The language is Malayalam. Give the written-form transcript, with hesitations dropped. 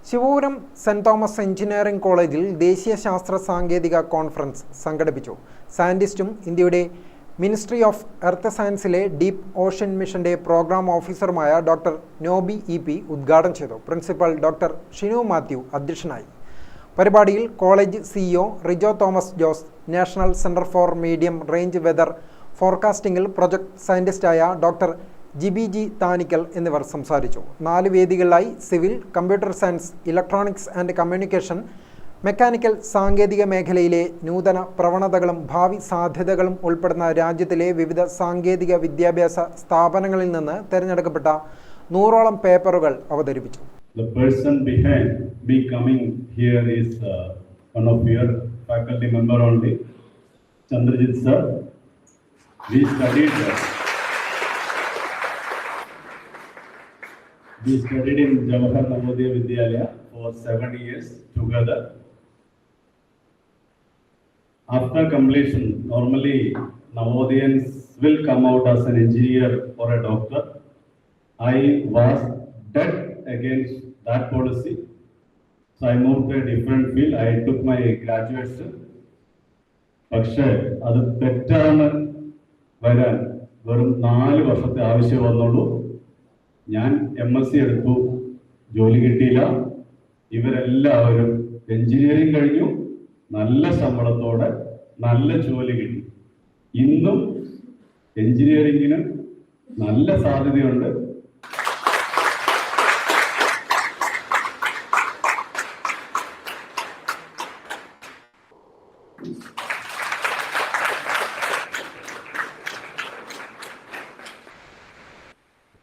ശിവപുരം സെന്റ് തോമസ് എഞ്ചിനീയറിംഗ് കോളേജിൽ ദേശീയ ശാസ്ത്ര സാങ്കേതിക കോൺഫറൻസ് സംഘടിപ്പിച്ചു. സയന്റിസ്റ്റും ഇന്ത്യയുടെ മിനിസ്ട്രി ഓഫ് എർത്ത് സയൻസിലെ ഡീപ്പ് ഓഷൻ മിഷന്റെ പ്രോഗ്രാം ഓഫീസറുമായ ഡോക്ടർ നോബി EP ഉദ്ഘാടനം ചെയ്തു. പ്രിൻസിപ്പൽ ഡോക്ടർ ഷിനു മാത്യു അധ്യക്ഷനായി. പരിപാടിയിൽ college CEO Rijo Thomas Jose, national centre for medium range weather ഫോർകാസ്റ്റിംഗിൽ പ്രൊജക്ട് സയന്റിസ്റ്റായ ഡോക്ടർ ജിബി താനിക്കൽ എന്നിവർ സംസാരിച്ചു. 4 വേദികളിലായി civil, computer science, electronics and communication, mechanical സാങ്കേതിക മേഖലയിലെ നൂതന പ്രവണതകളും ഭാവി സാധ്യതകളും ഉൾപ്പെടുന്ന രാജ്യത്തിലെ വിവിധ സാങ്കേതിക വിദ്യാഭ്യാസ സ്ഥാപനങ്ങളിൽ നിന്ന് തിരഞ്ഞെടുക്കപ്പെട്ട 100ഓളം പേപ്പറുകൾ അവതരിപ്പിച്ചു. The person behind me coming here is one of your faculty member only, Chandrajit sir. We studied in Jawahar Navodaya Vidyalaya for 7 years together. After completion, normally Navodayans will come out as an engineer or a doctor. I was dead against that policy, so I moved to a different field. I took my graduation. പക്ഷേ അത് തെറ്റാണ് വരാൻ വെറും 4 വർഷത്തെ ആവശ്യം വന്നുള്ളൂ. ഞാൻ MSc എടുത്തു, ജോലി കിട്ടിയില്ല. ഇവരെല്ലാവരും എഞ്ചിനീയറിംഗ് കഴിഞ്ഞു, നല്ല ശമ്പളത്തോടെ നല്ല ജോലി കിട്ടി. ഇന്നും എഞ്ചിനീയറിംഗിന് നല്ല സാധ്യതയുണ്ട്.